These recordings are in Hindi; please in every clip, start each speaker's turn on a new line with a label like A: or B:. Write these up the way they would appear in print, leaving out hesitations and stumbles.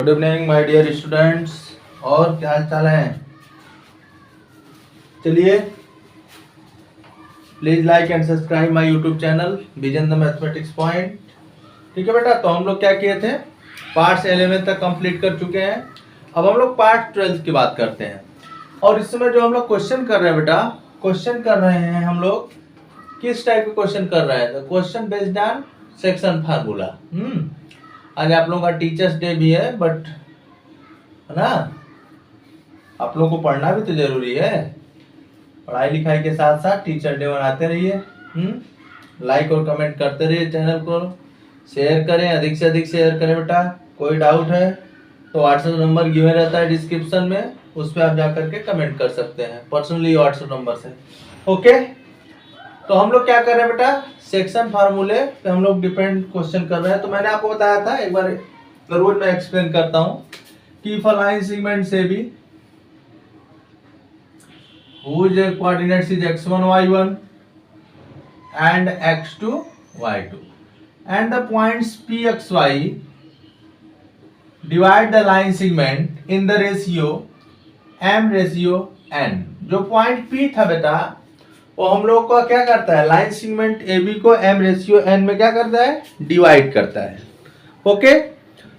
A: Good evening my dear students. और क्या हाल चाल है? चलिए, please like and subscribe my YouTube channel vision the mathematics point. ठीक है बेटा, तो हम लोग क्या किए थे, पार्ट्स 11 तक कंप्लीट कर चुके हैं। अब हम लोग पार्ट 12 की बात करते हैं। और इस समय जो हम लोग क्वेश्चन कर रहे हैं बेटा, क्वेश्चन कर रहे हैं हम लोग किस टाइप के क्वेश्चन कर रहे हैं? Question based on section formula. आज आप लोगों का टीचर्स डे भी है, बट है ना, आप लोगों को पढ़ना भी तो जरूरी है। पढ़ाई लिखाई के साथ साथ टीचर डे मनाते रहिए। लाइक और कमेंट करते रहिए, चैनल को शेयर करें, अधिक से अधिक शेयर करें बेटा। कोई डाउट है तो व्हाट्सएप नंबर गिवन रहता है डिस्क्रिप्शन में, उस पर आप जाकर के कमेंट कर सकते हैं पर्सनली व्हाट्सएप नंबर से। ओके, तो हम लोग क्या कर रहे हैं बेटा, सेक्शन फार्मूले पे हम लोग डिपेंड क्वेश्चन कर रहे हैं। तो मैंने आपको बताया था, एक बार रोज मैं एक्सप्लेन करता हूँ कि इफ अ लाइन सेगमेंट से भी whose coordinates is x1 y1 and x2 y2 and the points pxy divide the line segment in the ratio m/n। जो पॉइंट p था बेटा, वो हम लोग को क्या करता है, लाइन सेगमेंट AB को m/n में क्या करता है, डिवाइड करता है। ओके,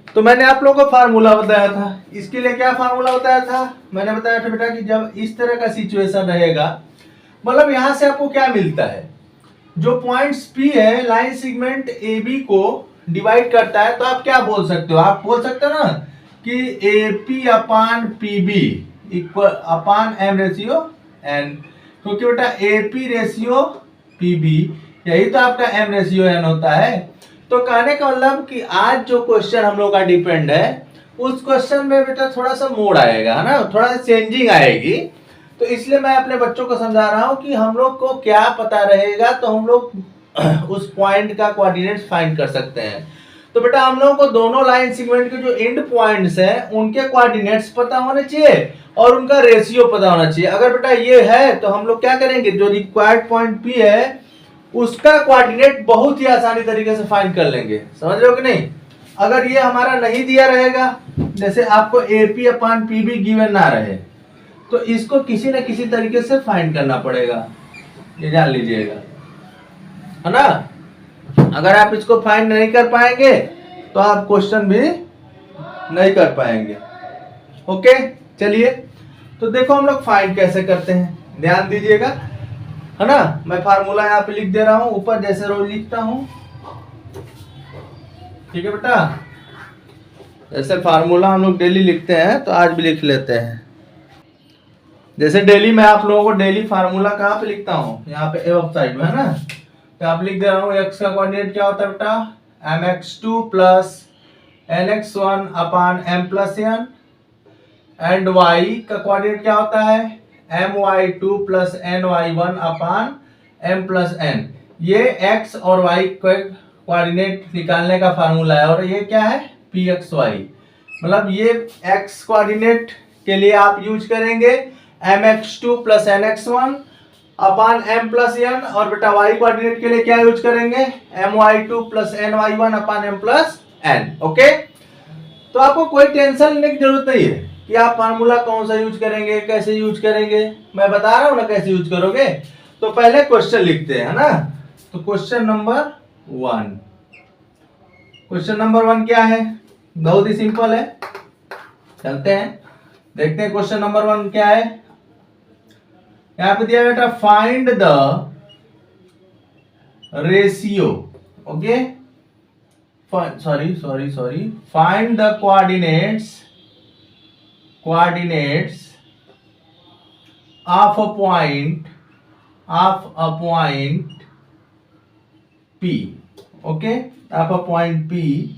A: तो मैंने आप लोगों को फार्मूला बताया था। इसके लिए क्या फार्मूला बताया था, मैंने बताया था बेटा कि जब इस तरह का सिचुएशन रहेगा, मतलब यहां से आपको क्या मिलता है, जो पॉइंट्स P है लाइन सेगमेंट AB को डिवाइड करता है, तो आप क्या बोल सकते हो, आप बोल सकते हो ना कि AP अपान PB इक्वल अपान m/n, क्योंकि बेटा AP रेशियो PB यही तो आपका m/n होता है। तो कहने का मतलब कि आज जो क्वेश्चन हम लोग का डिपेंड है, उस क्वेश्चन में बेटा थोड़ा सा मोड़ आएगा, है ना, थोड़ा सा चेंजिंग आएगी। तो इसलिए मैं अपने बच्चों को समझा रहा हूं कि हम लोग को क्या पता रहेगा, तो हम लोग उस पॉइंट का कोऑर्डिनेट्स फाइंड कर सकते हैं। तो बेटा हम लोगों को दोनों लाइन सेगमेंट के जो एंड पॉइंट्स हैं उनके कोऑर्डिनेट्स पता होने चाहिए और उनका रेशियो पता होना चाहिए। अगर बेटा ये है तो हम लोग क्या करेंगे, जो रिक्वायर्ड पॉइंट P है उसका कोऑर्डिनेट बहुत ही आसानी तरीके से फाइंड कर लेंगे। समझ रहे हो कि नहीं? अगर ये हमारा नहीं दिया रहेगा, जैसे आपको AP अपान PB गिवन ना रहे, तो इसको किसी न किसी तरीके से फाइंड करना पड़ेगा, ये जान लीजिएगा, है ना। अगर आप इसको फाइंड नहीं कर पाएंगे तो आप क्वेश्चन भी नहीं कर पाएंगे। ओके, चलिए, तो देखो हम लोग फाइंड कैसे करते हैं, ध्यान दीजिएगा, है ना। मैं फार्मूला यहाँ पे लिख दे रहा हूं, ऊपर जैसे रोज लिखता हूं, ठीक है बेटा। जैसे फार्मूला हम लोग डेली लिखते हैं, तो आज भी लिख लेते हैं। जैसे डेली मैं आप लोगों को डेली फार्मूला कहाँ पे लिखता हूँ, यहाँ पे एबव साइड में, है ना। तो आप लिख दे रहा हूँ, x का कोऑर्डिनेट क्या होता है बेटा, mx2 plus nx1 upon m plus n, and y का कोऑर्डिनेट क्या होता है, my2 प्लस ny1 अपान m प्लस n। ये x और y के कोऑर्डिनेट निकालने का फार्मूला है, और ये क्या है, pxy। मतलब ये x कोऑर्डिनेट के लिए आप यूज करेंगे mx2 प्लस nx1 अपान m प्लस n, और बेटा y कोऑर्डिनेट के लिए क्या यूज करेंगे, my2 प्लस ny1 अपान m प्लस n। ओके, तो आपको कोई टेंशन लेने की जरूरत नहीं है कि आप फार्मूला कौन सा यूज करेंगे, कैसे यूज करेंगे, मैं बता रहा हूं ना कैसे यूज करोगे। तो पहले क्वेश्चन लिखते हैं, है ना। तो क्वेश्चन नंबर 1, क्वेश्चन नंबर 1 क्या है, बहुत ही सिंपल है, चलते हैं देखते हैं क्वेश्चन नंबर 1 क्या है। यहां पे दिया बेटा, find the ratio, okay, sorry find the coordinates of a point P, okay, of a point P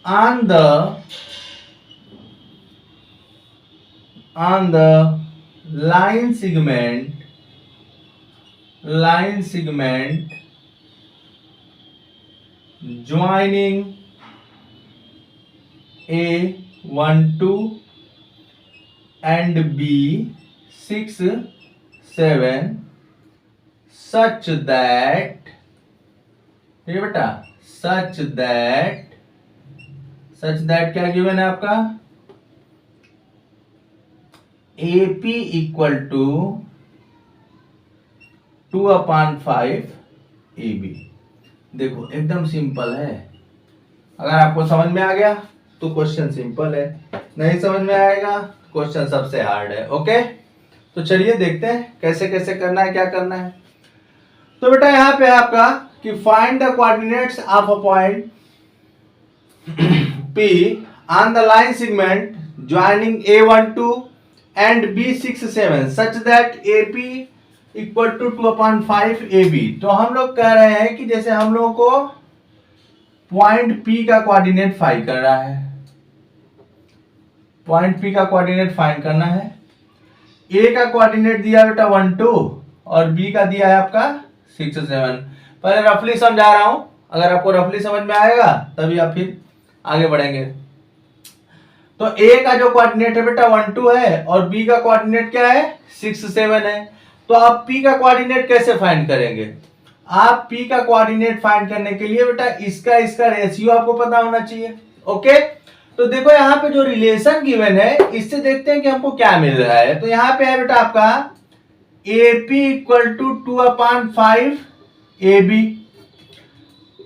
A: on the line segment joining A12 and B67 such that, ये बेटा, such सच दैट क्या गिवन है आपका, AP इक्वल टू 2/5 AB। देखो एकदम सिंपल है, अगर आपको समझ में आ गया तो क्वेश्चन सिंपल है, नहीं समझ में आएगा क्वेश्चन सबसे हार्ड है। ओके, तो चलिए देखते हैं कैसे कैसे करना है, क्या करना है। तो बेटा यहाँ पे आपका कि find the coordinates of a point P on the line segment joining A12 and B67 such that AP equal to 2/5 AB। तो हम लोग कह रहे हैं कि जैसे हम लोग को पॉइंट P का कोऑर्डिनेट फाइंड कर रहा है, पॉइंट P का कोऑर्डिनेट फाइंड करना है। A का कोऑर्डिनेट दिया बेटा 1 2 और B का दिया है आपका 6 7। पहले रफली समझा रहा हूं, अगर आपको रफली समझ में आएगा तभी आप फिर आगे बढ़ेंगे। तो A का जो कोऑर्डिनेट है बेटा 1 2 है और B का कोऑर्डिनेट क्या है 6 7 है। तो आप P का कोऑर्डिनेट कैसे फाइंड करेंगे, आप P का कोऑर्डिनेट फाइंड करने के लिए बेटा इसका रेशियो आपको पता होना चाहिए। ओके, तो देखो यहाँ पे जो रिलेशन गिवन है इससे देखते हैं कि हमको क्या मिल रहा है। तो यहाँ पे है बेटा आपका AP इक्वल टू 2/5 AB।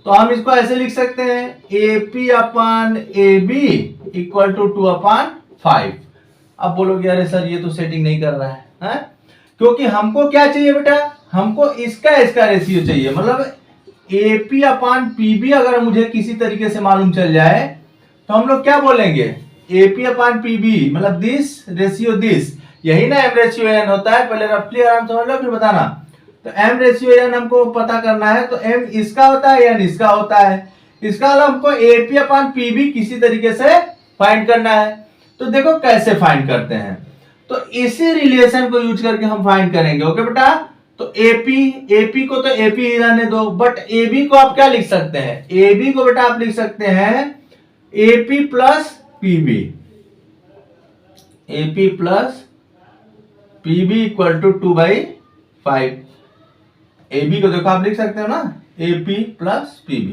A: तो हम इसको ऐसे लिख सकते हैं AP/AB इक्वल टू 2/5। अब बोलोगे अरे सर ये तो सेटिंग नहीं कर रहा है, क्योंकि हमको क्या चाहिए बेटा, हमको इसका रेशियो चाहिए। मतलब AP/PB अगर मुझे किसी तरीके से मालूम चल जाए तो हम लोग क्या बोलेंगे, AP/PB मतलब दिस रेशियो दिस, यही ना M रेशियो N होता है। पहले रफली आराम समझ लो फिर बताना। तो M रेशियो N हमको पता करना है, तो M इसका होता है N इसका होता है, इसका मतलब हमको AP/PB किसी तरीके से फाइंड करना है। तो देखो कैसे फाइंड करते हैं, तो इसी रिलेशन को यूज करके हम फाइंड करेंगे। ओके बेटा, तो AP को तो AP ही रहने दो, बट AB को आप क्या लिख सकते हैं, AB को बेटा आप लिख सकते हैं AP plus PB, AP plus PB equal to 2/5। AB को देखो आप लिख सकते हो ना AP प्लस PB।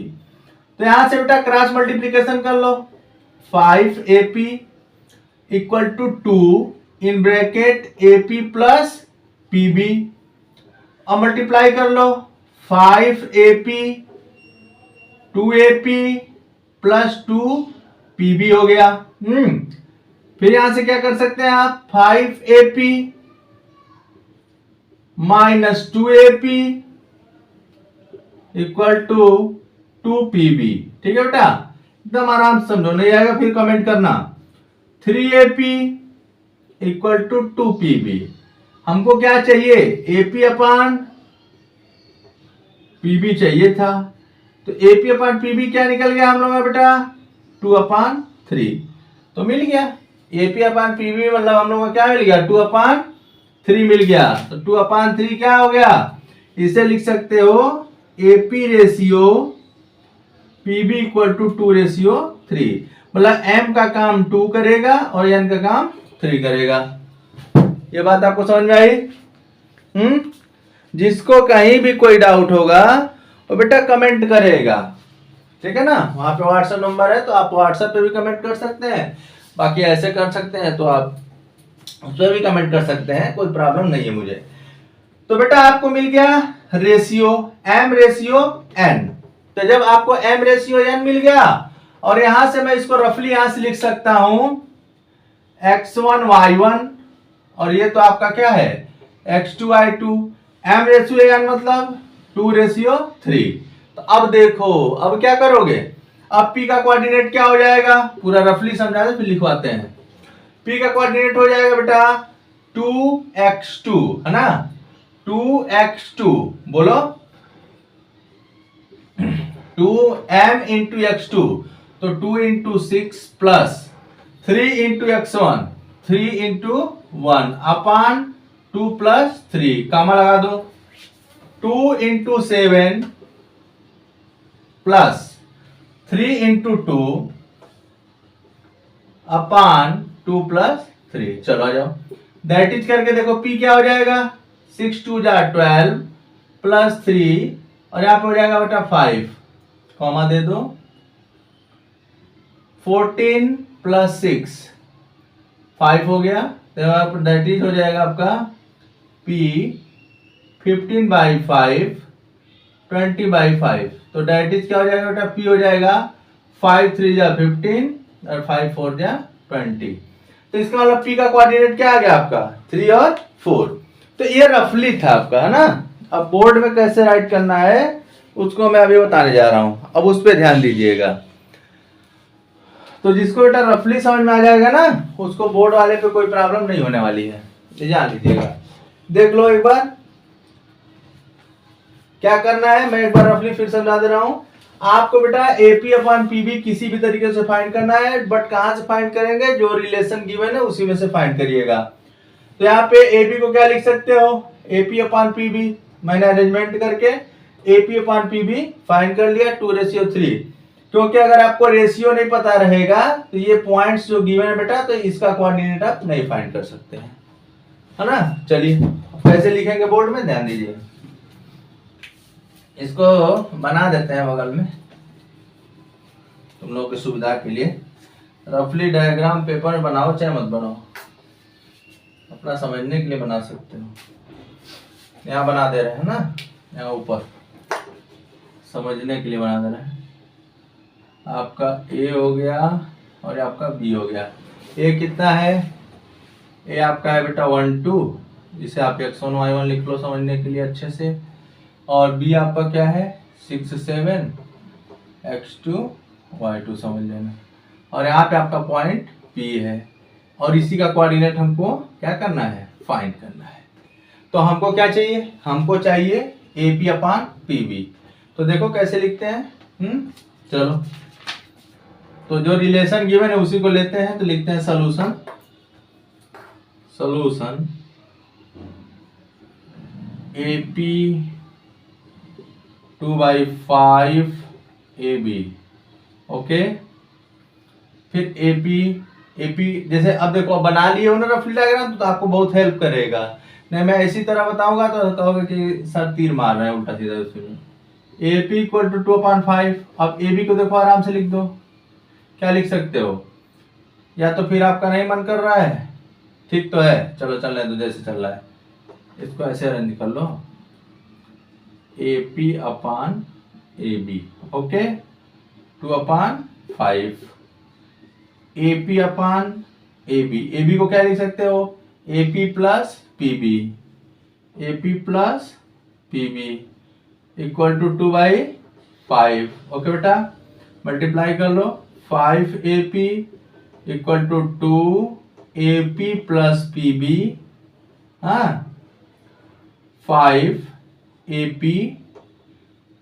A: तो यहां से बेटा क्रॉस मल्टीप्लीकेशन कर लो, 5AP equal to 2 in bracket AP plus PB। अब मल्टीप्लाई कर लो, 5AP 2AP प्लस 2PB हो गया। फिर यहां से क्या कर सकते हैं आप, 5AP minus 2AP equal to 2PB। ठीक है बेटा, एकदम आराम से समझो, नहीं आएगा फिर कमेंट करना। 3AP equal to 2PB। हमको क्या चाहिए, AP/PB चाहिए था, तो AP/PB क्या निकल गया हम लोग का बेटा 2/3। तो मिल गया AP/PB, मतलब हम लोग का क्या मिल गया 2/3 मिल गया। तो 2/3 क्या हो गया, इसे लिख सकते हो AP ratio PB equal to 2/3। मतलब M का काम 2 करेगा और N का काम 3 करेगा। ये बात आपको समझ में आई? जिसको कहीं भी कोई डाउट होगा वो बेटा कमेंट करेगा, ठीक है ना। वहां पे व्हाट्सएप नंबर है, तो आप व्हाट्सएप पे भी कमेंट कर सकते हैं, बाकी ऐसे कर सकते हैं तो आप उस पर भी कमेंट कर सकते हैं, कोई प्रॉब्लम नहीं है मुझे। तो बेटा आपको मिल गया रेशियो M रेशियो N। तो जब आपको M रेशियो N मिल गया और यहां से मैं इसको रफली यहां से लिख सकता हूं x1 y1 और ये तो आपका क्या है x2 y2। M ratio N मतलब 2/3। तो अब देखो अब क्या करोगे, अब P का कोऑर्डिनेट क्या हो जाएगा, पूरा रफली समझा दे फिर लिखवाते हैं। P का कोऑर्डिनेट हो जाएगा बेटा 2x2, है ना, 2x2 बोलो 2m इंटू x2, तो 2 into 6 plus 3 into x1, 3 into 1 अपान 2 प्लस 3, कामा लगा दो, 2 इंटू 7 प्लस 3 इंटू 2 अपान 2 प्लस 3। चलो आ जाओ, दैट इज करके देखो P क्या हो जाएगा 6 2 जा 12 प्लस 3 और यहां पे हो जाएगा बेटा 5, कॉमा दे दो 14 प्लस 6 5 हो गया, तो दैट इज हो जाएगा आपका P 15/5 20/5, तो दैट इज क्या हो जाएगा बेटा, P हो जाएगा 5 3 जा 15 और 5 4 जा 20। तो इसका मतलब P का कोऑर्डिनेट क्या आ गया आपका 3 और 4। तो ये रफली था आपका, है ना। अब बोर्ड में कैसे राइट करना है उसको मैं अभी बताने जा रहा हूं, अब उस पर ध्यान दीजिएगा। तो जिसको बेटा रफली समझ में आ जाएगा ना उसको बोर्ड वाले पे कोई प्रॉब्लम नहीं होने वाली है, ध्यान दीजिएगा। देख लो एक बार क्या करना है, मैं एक बार रफली फिर समझा दे रहा हूं आपको। बेटा AP अपॉन PB किसी भी तरीके से फाइंड करना है, बट कहां से फाइंड करेंगे, जो रिलेशन गिवन है उसी में से फाइंड करिएगा। तो यहाँ पे AP को क्या लिख सकते हो, AP अपॉन PB, मैंने अरेंजमेंट करके AP अपॉन PB फाइंड कर लिया 2:3, क्योंकि अगर आपको रेशियो नहीं पता रहेगा तो ये पॉइंट्स जो गिवन है बेटा, तो इसका कोऑर्डिनेट आप नहीं फाइंड कर सकते हैं, है ना। चलिए कैसे लिखेंगे बोर्ड में ध्यान दीजिए, इसको बना देते हैं बगल में तुम लोगों की सुविधा के लिए। रफली डायग्राम पेपर में बनाओ चाहे मत बनाओ, अपना समझने के लिए बना सकते हो। यहाँ बना दे रहे हैं ना, यहाँ ऊपर समझने के लिए बना दे रहे हैं। आपका A हो गया और आपका B हो गया। A कितना है, A आपका है बेटा 1 2, जिसे आप x1 y1 लिख लो समझने के लिए अच्छे से। और B आपका क्या है 6 7 x2 y2 समझ लेना। और यहाँ पे आपका पॉइंट P है और इसी का कोऑर्डिनेट हमको क्या करना है, फाइंड करना है। तो हमको क्या चाहिए, हमको चाहिए AP अपॉन PB। तो देखो कैसे लिखते हैं, चलो तो जो रिलेशन गिवन है उसी को लेते हैं, तो लिखते हैं सॉल्यूशन AP 2/5 AB, ओके। फिर AP जैसे अब देखो बना लिए हो ना रफली डायग्राम, तो आपको बहुत हेल्प करेगा। नहीं मैं इसी तरह बताऊंगा तो कहोगे कि सर तीर मार रहे हैं उल्टा सीधा उसमें। AP equal to 2/5। अब AB को देखो आराम से लिख दो, क्या लिख सकते हो, या तो फिर आपका नहीं मन कर रहा है, ठीक तो है, चलो चल रहे तो जैसे चल रहा है, इसको ऐसे अरेंज कर लो AP upon AB, okay 2/5 AP upon AB को क्या लिख सकते हो, AP plus PB equal to 2/5, okay बेटा। मल्टीप्लाई कर लो 5AP equal to 2AP plus PB, हाँ 5AP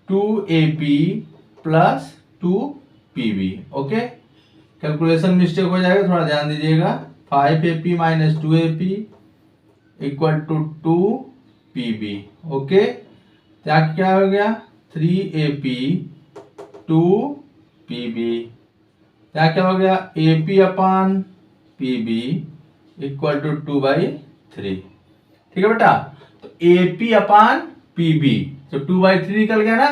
A: 2AP plus 2PB, okay. Calculation mistake हो जाएगा, थोड़ा ध्यान दीजिएगा। 5AP minus 2AP equal to 2PB, okay. क्या हो गया 3AP 2PB, क्या हो गया AP upon PB equal to 2/3, ठीक है बेटा। तो AP अपॉन PB तो 2/3 निकल गया ना,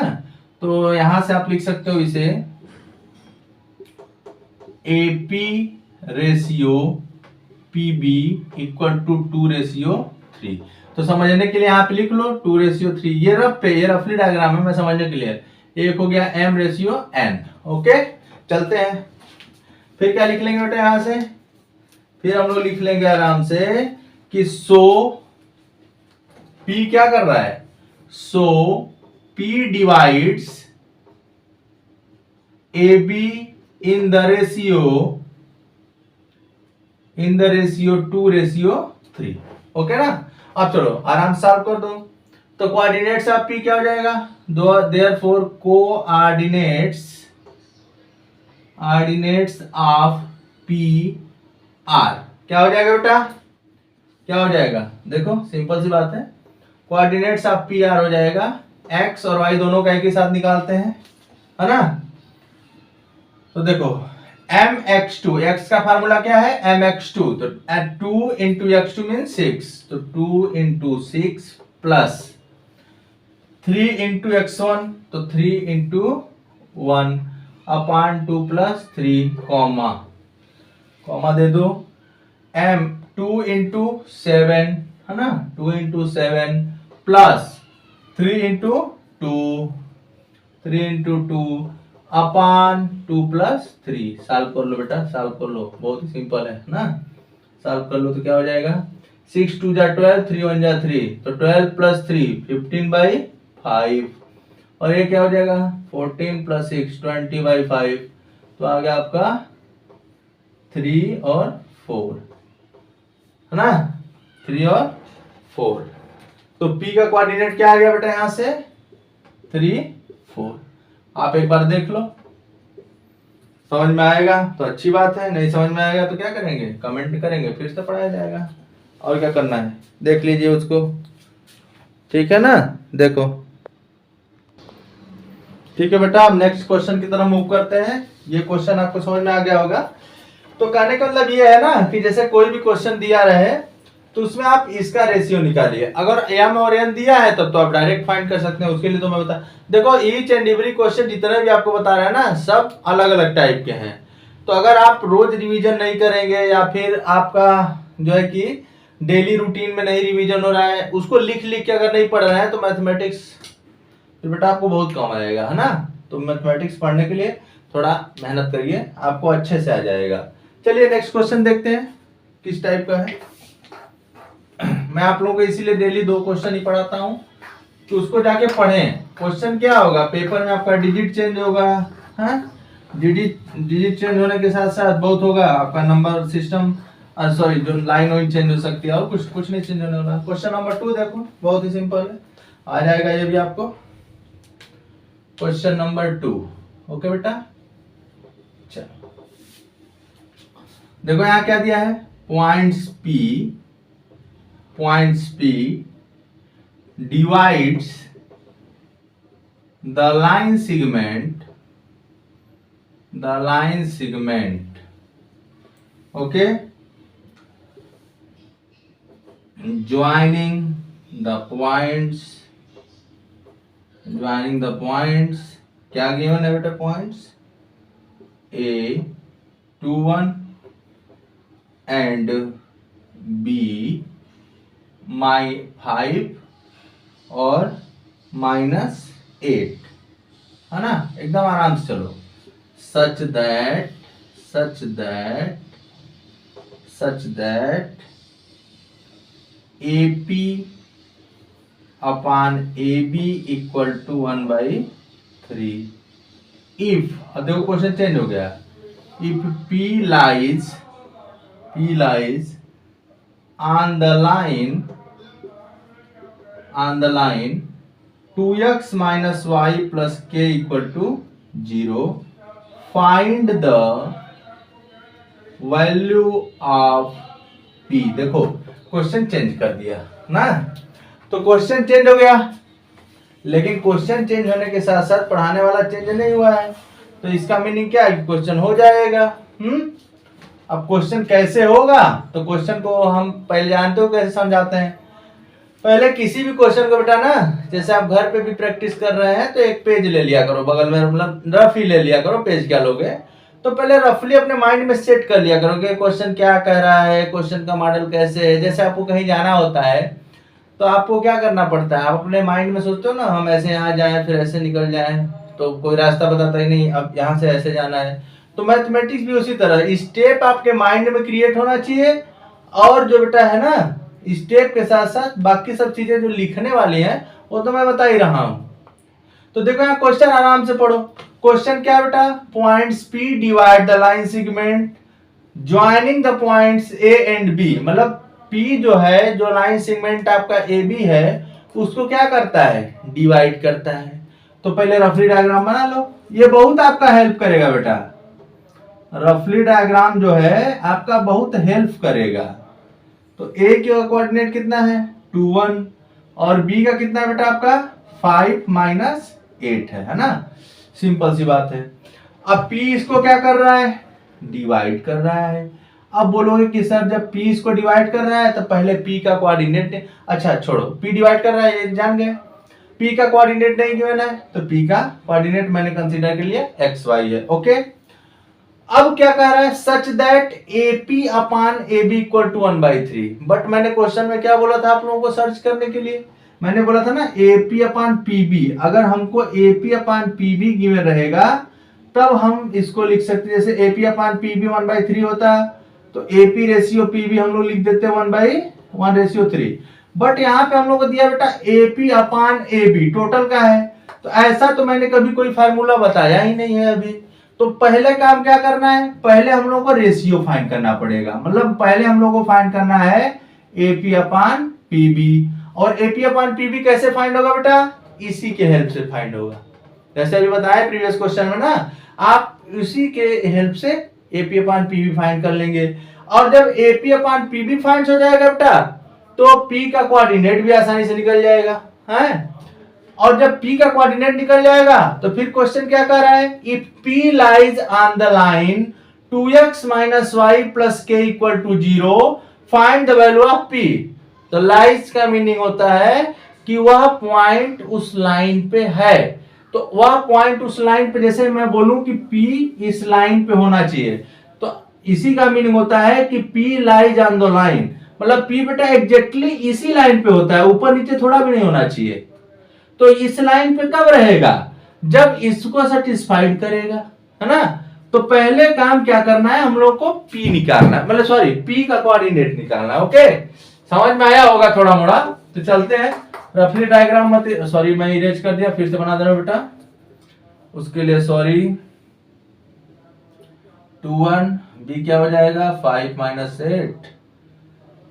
A: तो यहां से आप लिख सकते हो इसे AP ratio PB equal to 2:3। तो समझने के लिए यहाँ पे लिख लो 2:3। ये रफली डायग्राम है, मैं समझने के लिए। एक हो गया M/N, ओके। चलते हैं फिर क्या लिख लेंगे बेटा, यहां से फिर हम लोग लिख लेंगे आराम से कि सो P क्या कर रहा है, सो P divides AB in the ratio 2:3, okay ना। अब चलो आराम से सॉल्व कर दो। तो कोऑर्डिनेट्स ऑफ P क्या हो जाएगा, therefore coordinates of P R क्या हो जाएगा बेटा, क्या हो जाएगा, देखो सिंपल सी बात है। कोऑर्डिनेट्स ऑफ P R हो जाएगा x और y दोनों का एक ही साथ निकालते हैं, है ना। तो देखो mx2, x का फार्मूला क्या है mx2, तो 2 इंटू x2 मीन 6, तो 2 इंटू 6 प्लस 3 इंटू x1, तो 3 इंटू 1, अपॉन 2 प्लस 3 कॉमा दे दो m 2 इंटू 7 है ना, 2 into 7 plus 3 into 2 upon 2 plus 3। Solve कर लो बेटा, सॉल्व कर लो, बहुत ही सिंपल है ना। सॉल्व कर लो तो क्या हो जाएगा, 6 2 जा 12, 3 1 जा 3, तो 12 प्लस 3 15/5, और ये क्या हो जाएगा 14 प्लस 6 20/5, तो आ गया आपका 3 और 4 है ना, 3 और 4। तो P का कोऑर्डिनेट क्या आ गया बेटा यहां से 3 4। आप एक बार देख लो, समझ में आएगा तो अच्छी बात है, नहीं समझ में आएगा तो क्या करेंगे, कमेंट करेंगे, फिर से पढ़ाया जाएगा। और क्या करना है देख लीजिए उसको, ठीक है ना। देखो ठीक है बेटा, अब नेक्स्ट क्वेश्चन की तरफ मूव करते हैं। ये क्वेश्चन आपको समझ में आ गया होगा। तो कहने का मतलब ये है ना कि जैसे कोई भी क्वेश्चन दिया रहे तो उसमें आप इसका रेशियो निकालिए। अगर m और n दिया है तब तो आप डायरेक्ट फाइंड कर सकते हैं। उसके लिए तो मैं बता, देखो ईच एंड एवरी क्वेश्चन जितने भी आपको बता रहे हैं ना, सब अलग अलग टाइप के हैं। तो अगर आप रोज रिवीजन नहीं करेंगे या फिर आपका जो है कि डेली रूटीन में नहीं रिवीजन हो रहा है, उसको लिख लिख के अगर नहीं पढ़ रहे हैं तो मैथमेटिक्स फिर बेटा आपको बहुत कम आएगा, है ना। तो मैथमेटिक्स पढ़ने के लिए थोड़ा मेहनत करिए, आपको अच्छे से आ जाएगा। चलिए नेक्स्ट क्वेश्चन देखते हैं किस टाइप का है। मैं आप लोगों को इसीलिए डेली 2 क्वेश्चन ही पढ़ाता हूँ कि उसको जाके पढ़ें। क्वेश्चन क्या होगा, पेपर में आपका डिजिट चेंज होगा, है डिजिट चेंज होने के साथ साथ बहुत होगा आपका नंबर सिस्टम, सॉरी जो लाइन वाइन चेंज हो सकती है, और कुछ नहीं चेंज होने वाला। क्वेश्चन नंबर 2 देखो, बहुत ही सिंपल है, आ जाएगा ये भी आपको। क्वेश्चन नंबर 2, ओके बेटा। चलो देखो यहाँ क्या दिया है, points P divides the line segment, okay, joining the points, क्या गिवन है बेटा, पॉइंट्स A21 and B-5 और -8, है ना। एकदम आराम से चलो। Such that AP upon AB equal to 1/3। If, अब देखो क्वेश्चन चेंज हो गया, if P lies on the line 2x minus y plus k equal to 0, find the value of p। देखो क्वेश्चन चेंज कर दिया ना, तो क्वेश्चन चेंज हो गया, लेकिन क्वेश्चन चेंज होने के साथ साथ पढ़ाने वाला चेंज नहीं हुआ है। तो इसका मीनिंग क्या है, क्वेश्चन हो जाएगा। अब क्वेश्चन कैसे होगा, तो क्वेश्चन को हम पहले जानते हो कैसे समझाते हैं। पहले किसी भी क्वेश्चन को बेटा ना, जैसे आप घर पे भी प्रैक्टिस कर रहे हैं तो एक पेज ले लिया करो बगल में, मतलब रफ ही ले लिया करो, पेज क्या लोगे, तो पहले रफली अपने माइंड में सेट कर लिया करो कि क्वेश्चन क्या कह रहा है, क्वेश्चन का मॉडल कैसे है। जैसे आपको कहीं जाना होता है तो आपको क्या करना पड़ता है, आप अपने माइंड में सोचते हो ना, हम ऐसे यहाँ जाए फिर ऐसे निकल जाए, तो कोई रास्ता बताता ही नहीं, अब यहाँ से ऐसे जाना है। तो मैथमेटिक्स भी उसी तरह, स्टेप आपके माइंड में क्रिएट होना चाहिए, और जो बेटा है ना, स्टेप के साथ साथ बाकी सब चीजें जो लिखने वाली हैं वो तो मैं बता ही रहा हूं। तो देखो यहाँ क्वेश्चन आराम से पढ़ो। क्वेश्चन क्या बेटा, points P divide the line segment joining the points A and B। मतलब P जो है, जो लाइन सेगमेंट आपका AB है, उसको क्या करता है, डिवाइड करता है। तो पहले रफली डायग्राम बना लो, ये बहुत आपका हेल्प करेगा बेटा। रफली डायग्राम जो है आपका बहुत हेल्प करेगा। तो A का कोऑर्डिनेट कितना है 2 1, और B का कितना है बेटा आपका 5 - 8 है ना। सिंपल सी बात है। अब P इसको क्या कर रहा है, डिवाइड कर रहा है। अब बोलोगे कि सर जब P इसको डिवाइड कर रहा है तो पहले P का कोऑर्डिनेट, अच्छा छोड़ो, P डिवाइड कर रहा है ये जान गए, P का कोऑर्डिनेट नहीं गिवन है, तो P का कोऑर्डिनेट मैंने कंसीडर कर लिया XY है। ओके, अब क्या कह रहा है, such that AP upon AB equal to 1/3। But मैंने क्वेश्चन में क्या बोला था आप लोगों को सर्च करने के लिए, मैंने बोला था ना AP अपान PB। अगर हमको AP अपान PB गिवन रहेगा तब हम इसको लिख सकते हैं, जैसे AP अपान PB 1/3 होता तो AP रेशियो PB हम लोग लिख देते 1/1/3। बट यहाँ पे हम लोग को दिया बेटा AP अपान AB टोटल का है, तो ऐसा तो मैंने कभी कोई फार्मूला बताया ही नहीं है अभी। तो पहले काम क्या करना है, पहले हम लोग को रेशियो फाइंड करना पड़ेगा। मतलब पहले हम लोग को फाइंड करना है AP अपान PB। और AP अपान PB कैसे फाइंड होगा बेटा, इसी के हेल्प से फाइंड होगा। जैसे अभी बताया प्रीवियस क्वेश्चन में ना, आप इसी के हेल्प से AP अपान PB फाइंड कर लेंगे। और जब AP अपान PB फाइंड हो जाएगा बेटा तो P का कोऑर्डिनेट भी आसानी से निकल जाएगा है। और जब P का कोऑर्डिनेट निकल जाएगा तो फिर क्वेश्चन क्या कर रहा है, if P lies on the line 2x - y + k = 0 find the value of P। तो लाइज का मीनिंग होता है कि वह पॉइंट उस लाइन पे है। तो वह पॉइंट उस लाइन पे, जैसे मैं बोलूं कि P इस लाइन पे होना चाहिए, तो इसी का मीनिंग होता है कि P lies on the line, मतलब P बेटा एग्जैक्टली इसी लाइन पे होता है, ऊपर नीचे थोड़ा भी नहीं होना चाहिए। तो इस लाइन पे कब रहेगा, जब इसको सेटिस्फाइड करेगा, है ना। तो पहले काम क्या करना है, हम लोग को P निकालना है, मतलब सॉरी P का कोऑर्डिनेट निकालना है। ओके, समझ में आया होगा थोड़ा मोड़ा। तो चलते हैं, रफली डायग्राम मत, सॉरी मैं इरेज कर दिया, फिर से बना दे रहा हूं बेटा, उसके लिए सॉरी। 2 1 B क्या हो जाएगा 5 - 8,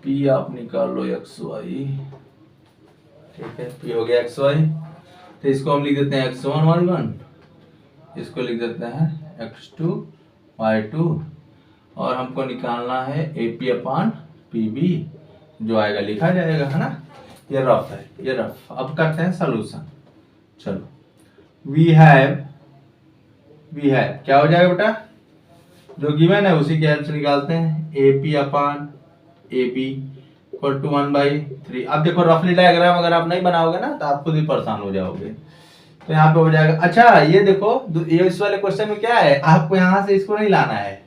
A: P आप निकाल लो XY, ठीक है। P हो गया XY, तो इसको हम लिख देते हैं X1 Y1, इसको लिख देते हैं X2 Y2, और हमको निकालना है AP अपान PB, जो आएगा लिखा जाएगा, है ना। ये रफ है, ये रफ। अब करते हैं सॉल्यूशन। चलो, वी हैव क्या हो जाएगा बेटा, जो गिवन है उसी के हेल्प से निकालते हैं। AP upon AB equal to 1/3। अब देखो रफली डायग्राम अगर आप नहीं बनाओगे ना तो आप खुद ही परेशान हो जाओगे। तो यहाँ पे हो जाएगा, अच्छा ये देखो, ये इस वाले क्वेश्चन में क्या है, आपको यहाँ से इसको नहीं लाना है,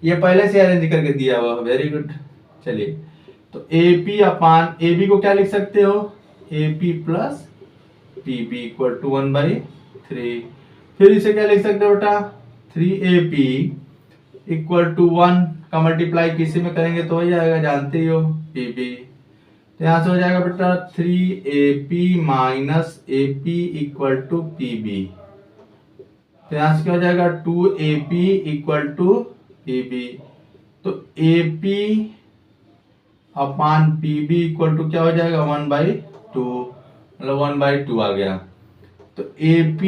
A: ये पहले से अरेंज करके दिया हुआ। Very good. चलिए, तो AP अपान AB को क्या लिख सकते हो, AP plus PB equal to 1/3। फिर इसे क्या लिख सकते हो बेटा, 3AP इक्वल टू 1 का मल्टीप्लाई किसी में करेंगे तो वही आएगा, जानते ही हो, PB। तो यहाँ से हो जाएगा बेटा 3AP minus AP equal to PB। तो यहाँ से क्या हो जाएगा 2AP इक्वल टू PB। तो AP upon PB equal to क्या हो जाएगा 1/2, मतलब 1/2 आ गया। तो AP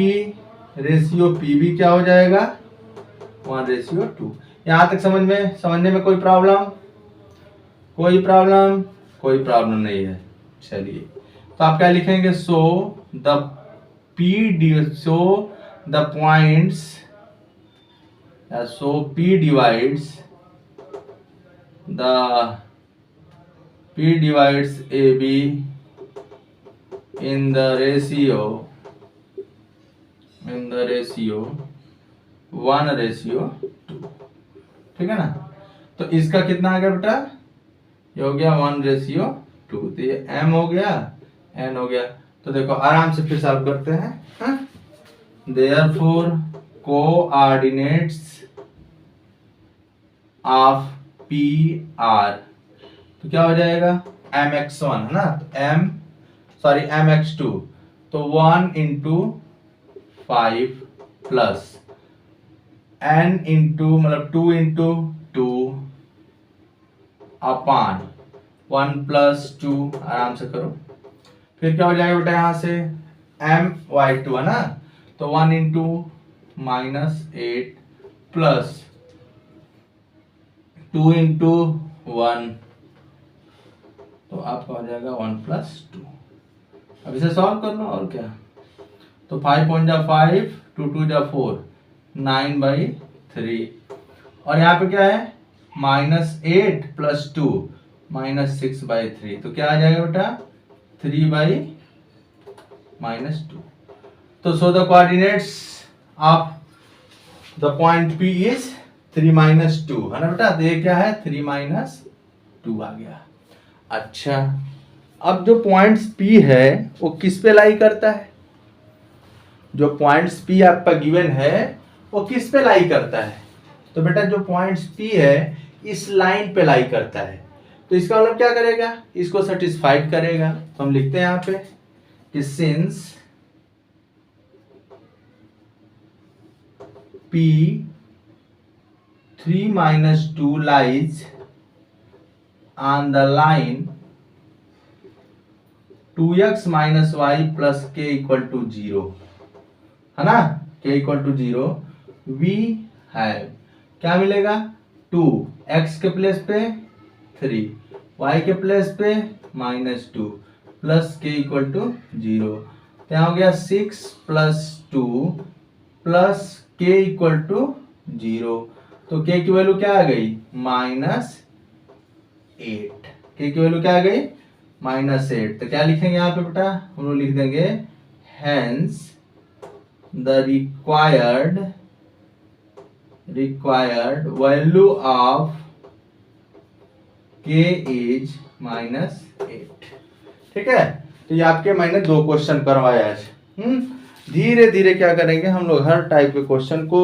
A: रेशियो PB क्या हो जाएगा 1/2। यहां तक समझने में कोई प्रॉब्लम, कोई प्रॉब्लम नहीं है। चलिए, तो आप क्या लिखेंगे, so the points, so P divides AB in the ratio 1/2, ठीक है ना। तो इसका कितना आ गया बेटा, ये हो गया 1/2, तो ये M हो गया, N हो गया। तो देखो आराम से फिर सॉल्व करते हैं। Therefore coordinates of P R, तो क्या हो जाएगा mx1 है ना, mx2, तो 1 × 5 प्लस n इंटू मतलब 2 × 2 अपान 1 + 2, आराम से करो। फिर क्या हो जाएगा बेटा यहां से my2 है ना, तो 1 × -8 प्लस 2 × 1, तो आपका हो जाएगा 1 + 2। अब इसे सॉल्व कर लो और क्या। तो 5 × 5, 2 × 2 = 4, 9/3। और यहाँ पे क्या है -8 + 2 -6/3, तो क्या आ जाएगा बेटा 3/, -2। तो so the coordinates of the point P is 3 - 2 है ना बेटा। तो ये क्या है 3 - 2 आ गया। अच्छा, अब जो पॉइंट्स P है वो किस पे लाई करता है? जो पॉइंट्स P आपका गिवन है वो किस पे लाई करता है? तो बेटा जो पॉइंट्स P है इस लाइन पे लाई करता है। तो इसका मतलब क्या करेगा? इसको सेटिस्फाइड करेगा। तो हम लिखते हैं यहाँ पे कि since P 3 - 2 lies on the line 2x - y plus k equal to 0 है ना। k equal to 0 we have क्या मिलेगा 2 x के प्लेस पे 3 y के प्लेस पे -2 प्लस k equal to 0। क्या हो गया 6 + 2 प्लस k equal to 0। तो k की वैल्यू क्या आ गई -8। k की वैल्यू क्या आ गई -8। तो क्या लिखेंगे यहाँ पे बेटा? हम लोग लिख देंगे hence the required value of k is -8। ठीक है। तो ये आपके मैंने 2 क्वेश्चन करवाया है। धीरे धीरे क्या करेंगे हम लोग हर टाइप के क्वेश्चन को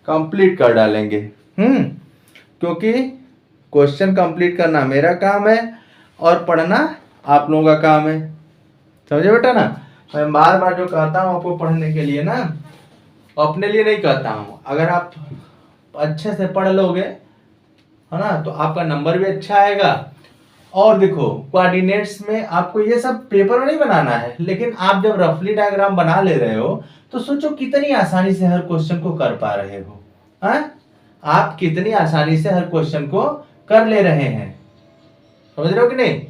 A: कंप्लीट कर डालेंगे। क्योंकि क्वेश्चन कंप्लीट करना मेरा काम है और पढ़ना आप लोगों का काम है। समझे बेटा ना। मैं बार बार जो कहता हूँ आपको पढ़ने के लिए ना, अपने लिए नहीं कहता हूँ। अगर आप अच्छे से पढ़ लोगे है ना तो आपका नंबर भी अच्छा आएगा। और देखो कोऑर्डिनेट्स में आपको ये सब पेपर में नहीं बनाना है, लेकिन आप जब रफली डायग्राम बना ले रहे हो तो सोचो कितनी आसानी से हर क्वेश्चन को कर पा रहे हो। आप कितनी आसानी से हर क्वेश्चन को कर ले रहे हैं। समझ रहे हो कि नहीं।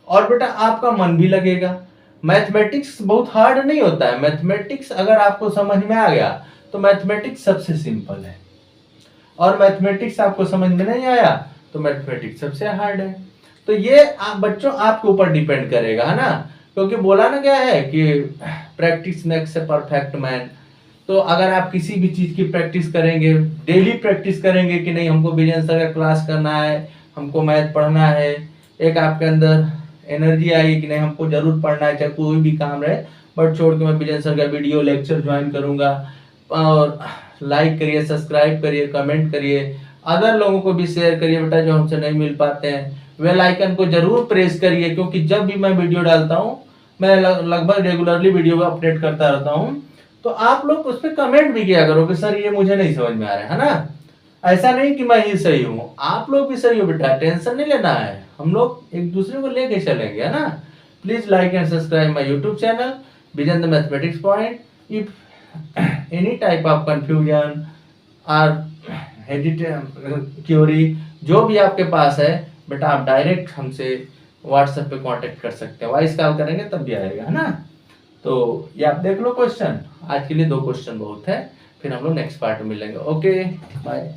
A: और बेटा आपका मन भी लगेगा। मैथमेटिक्स बहुत हार्ड नहीं होता है। मैथमेटिक्स अगर आपको समझ में आ गया तो मैथमेटिक्स सबसे सिंपल है, और मैथमेटिक्स आपको समझ में नहीं आया तो मैथमेटिक्स सबसे हार्ड है। तो ये आप बच्चों आपके ऊपर डिपेंड करेगा है ना। क्योंकि बोला ना गया है कि practice makes a perfect man. तो अगर आप किसी भी चीज की प्रैक्टिस करेंगे, डेली प्रैक्टिस करेंगे कि नहीं हमको विजन सर का क्लास करना है, हमको मैथ पढ़ना है, एक आपके अंदर एनर्जी आई कि नहीं हमको जरूर पढ़ना है चाहे कोई भी काम रहे, बट छोड़ के मैं विजन सर का वीडियो लेक्चर ज्वाइन करूंगा। और लाइक करिए, सब्सक्राइब करिए, कमेंट करिए, अदर लोगों को भी शेयर करिए बेटा जो हमसे नहीं मिल पाते हैं। बेल आइकन को जरूर प्रेस करिए, क्योंकि जब भी मैं वीडियो डालता हूँ मैं लगभग रेगुलरली वीडियो अपडेट करता रहता हूँ। तो आप लोग उस पर कमेंट भी किया करो कि सर ये मुझे नहीं समझ में आ रहा है ना। ऐसा नहीं कि मैं ही सही हूँ, आप लोग भी सही हो बेटा, टेंशन नहीं लेना है। हम लोग एक दूसरे को लेके चलेंगे है ना। Please like and subscribe my YouTube channel vision the mathematics point. If any type of confusion और क्यूरी जो भी आपके पास है बेटा, आप डायरेक्ट हमसे व्हाट्सएप पे कांटेक्ट कर सकते हैं। वॉइस कॉल करेंगे तब भी आएगा है ना। तो ये आप देख लो क्वेश्चन। आज के लिए 2 क्वेश्चन बहुत है, फिर हम लोग नेक्स्ट पार्ट में मिलेंगे। Okay bye.